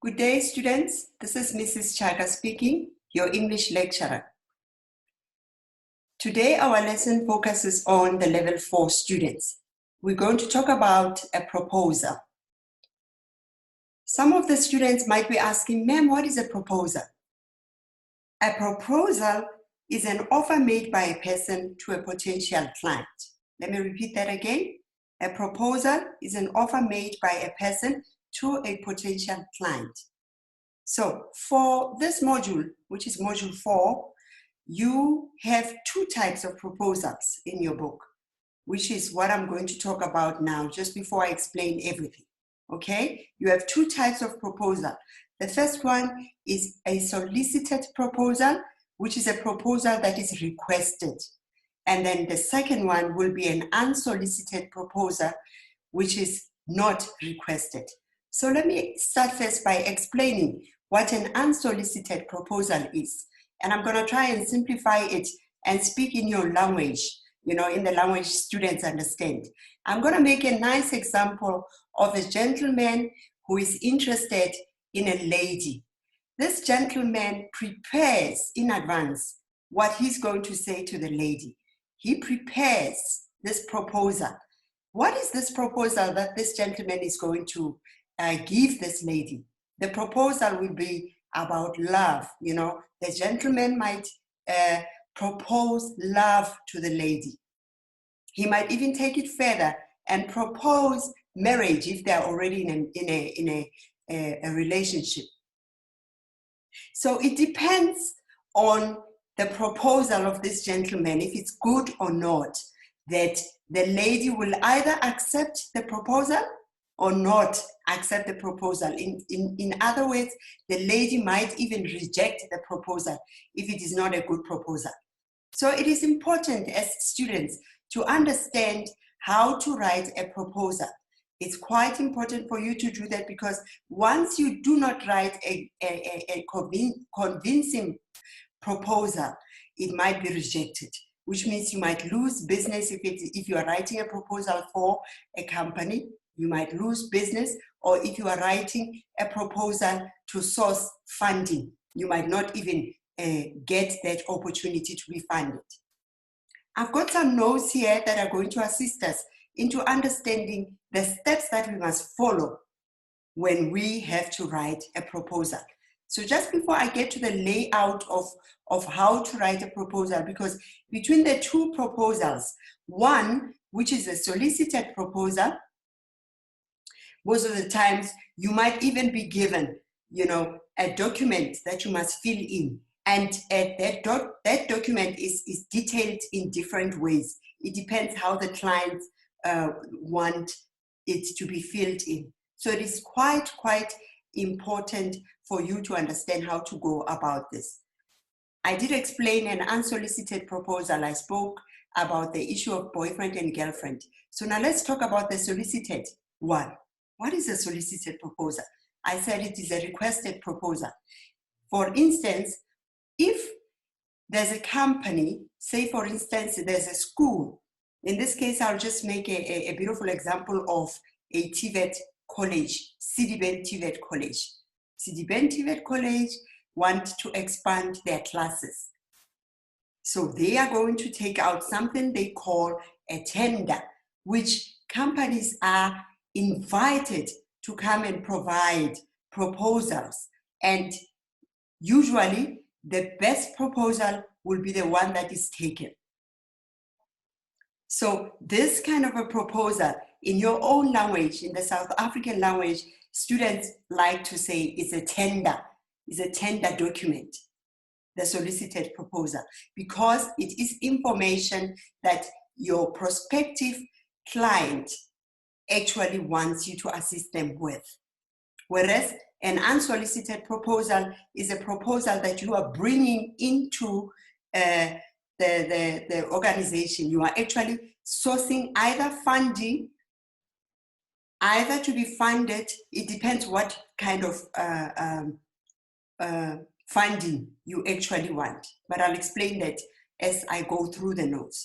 Good day, students. This is Mrs. Chaka speaking, your English lecturer. Today, our lesson focuses on the level 4 students. We're going to talk about a proposal. Some of the students might be asking, ma'am, what is a proposal? A proposal is an offer made by a person to a potential client. Let me repeat that again. A proposal is an offer made by a person to a potential client. So for this module, which is module 4, you have two types of proposals in your book, which is what I'm going to talk about now, just before I explain everything, okay? You have two types of proposal. The first one is a solicited proposal, which is a proposal that is requested. And then the second one will be an unsolicited proposal, which is not requested. So let me start first by explaining what an unsolicited proposal is. And I'm going to try and simplify it and speak in your language, in the language students understand. I'm going to make a nice example of a gentleman who is interested in a lady. This gentleman prepares in advance what he's going to say to the lady. He prepares this proposal. What is this proposal that this gentleman is going to give this lady? The proposal will be about love. The gentleman might propose love to the lady. He might even take it further and propose marriage if they're already in a relationship. So it depends on the proposal of this gentleman, if it's good or not, that the lady will either accept the proposal or not accept the proposal. In other words, the lady might even reject the proposal if it is not a good proposal. So it is important as students to understand how to write a proposal. It's quite important for you to do that, because once you do not write a convincing proposal, it might be rejected, which means you might lose business if you are writing a proposal for a company. You might lose business, or if you are writing a proposal to source funding, you might not even get that opportunity to be funded. I've got some notes here that are going to assist us into understanding the steps that we must follow when we have to write a proposal. So just before I get to the layout of how to write a proposal, because between the two proposals, one, which is a solicited proposal, most of the times you might even be given, a document that you must fill in. And that document is detailed in different ways. It depends how the clients want it to be filled in. So it is quite important for you to understand how to go about this. I did explain an unsolicited proposal. I spoke about the issue of boyfriend and girlfriend. So now let's talk about the solicited one. What is a solicited proposal? I said it is a requested proposal. For instance, if there's a company, say for instance, there's a school. In this case, I'll just make a beautiful example of a TVET college, Citibank TVET College. Citibank TVET College want to expand their classes. So they are going to take out something they call a tender, which companies are invited to come and provide proposals. And usually the best proposal will be the one that is taken. So this kind of a proposal in your own language, in the South African language, students like to say is a tender document, the solicited proposal, because it is information that your prospective client actually wants you to assist them with. Whereas an unsolicited proposal is a proposal that you are bringing into the organization. You are actually sourcing either funding, either to be funded. It depends what kind of funding you actually want. But I'll explain that as I go through the notes.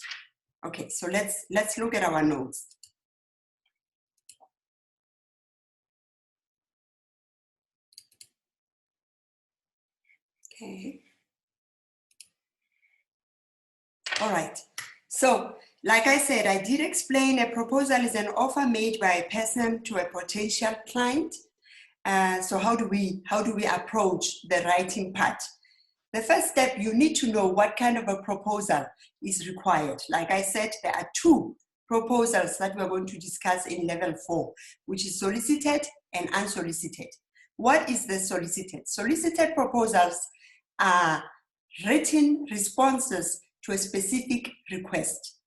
Okay, so let's look at our notes. Okay. All right. So, like I said, I did explain a proposal is an offer made by a person to a potential client. So how do we approach the writing part? The first step, you need to know what kind of a proposal is required. Like I said, there are two proposals that we're going to discuss in level 4, which is solicited and unsolicited. What is the solicited? Solicited proposals are written responses to a specific request.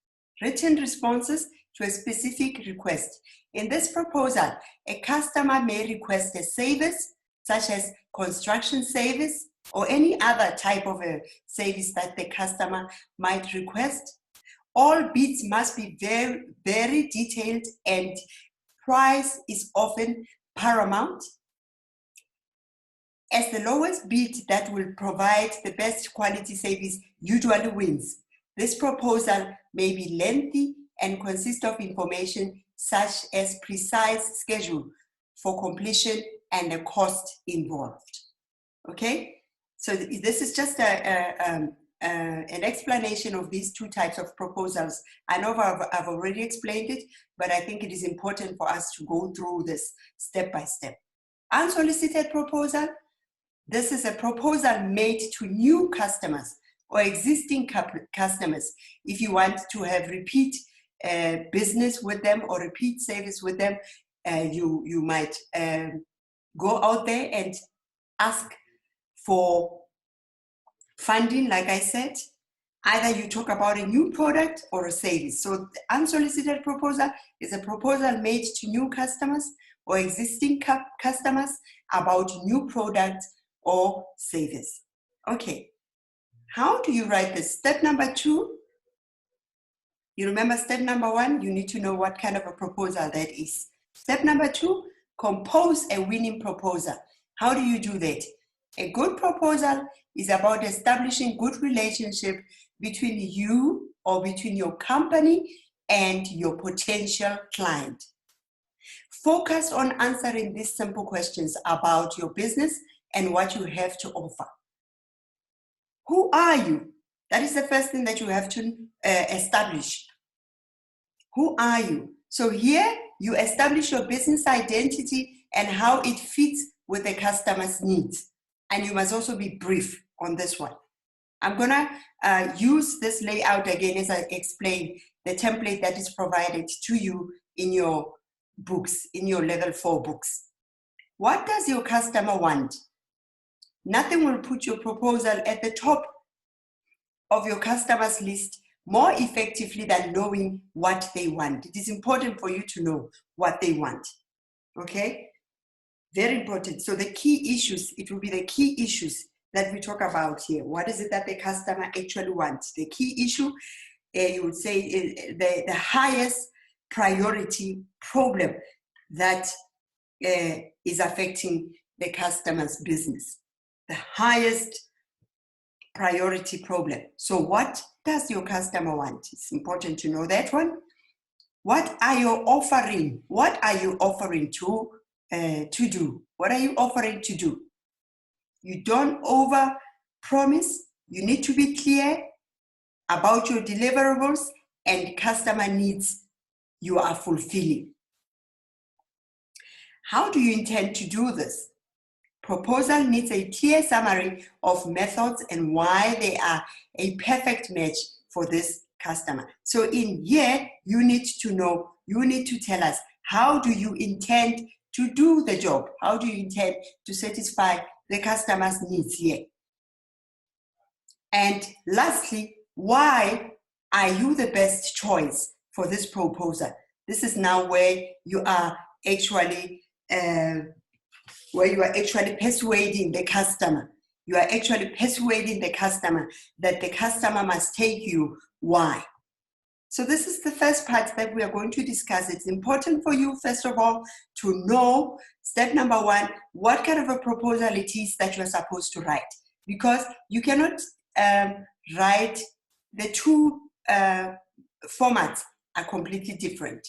Written responses to a specific request. In this proposal, a customer may request a service, such as construction service, or any other type of a service that the customer might request. All bids must be very, very detailed, and price is often paramount, as the lowest bid that will provide the best quality service usually wins. This proposal may be lengthy and consist of information such as precise schedule for completion and the cost involved. Okay? So this is just an explanation of these two types of proposals. I know I've already explained it, but I think it is important for us to go through this step by step. Unsolicited proposal. This is a proposal made to new customers or existing customers. If you want to have repeat business with them or repeat service with them, you might go out there and ask for funding, like I said. Either you talk about a new product or a service. So the unsolicited proposal is a proposal made to new customers or existing customers about new products or service. Okay, how do you write this? Step number 2, you remember step number 1, you need to know what kind of a proposal that is. Step number 2, compose a winning proposal. How do you do that? A good proposal is about establishing good relationship between you or between your company and your potential client. Focus on answering these simple questions about your business and what you have to offer. Who are you? That is the first thing that you have to establish. Who are you? So here you establish your business identity and how it fits with the customer's needs. And you must also be brief on this one. I'm gonna use this layout again as I explain the template that is provided to you in your books, in your level 4 books. What does your customer want? Nothing will put your proposal at the top of your customer's list more effectively than knowing what they want. It is important for you to know what they want. Okay? Very important. So the key issues, it will be the key issues that we talk about here. What is it that the customer actually wants? The key issue, you would say, is the highest priority problem that is affecting the customer's business. The highest priority problem. So what does your customer want? It's important to know that one. What are you offering? What are you offering to do? What are you offering to do? You don't over-promise. You need to be clear about your deliverables and customer needs you are fulfilling. How do you intend to do this? Proposal needs a clear summary of methods and why they are a perfect match for this customer. So in here, you need to know, you need to tell us, how do you intend to do the job? How do you intend to satisfy the customer's needs here? And lastly, why are you the best choice for this proposal? This is now where you are actually persuading the customer. You are actually persuading the customer that the customer must take you. Why? So this is the first part that we are going to discuss. It's important for you, first of all, to know, step number 1, what kind of a proposal it is that you're supposed to write. Because you cannot write, the two formats are completely different.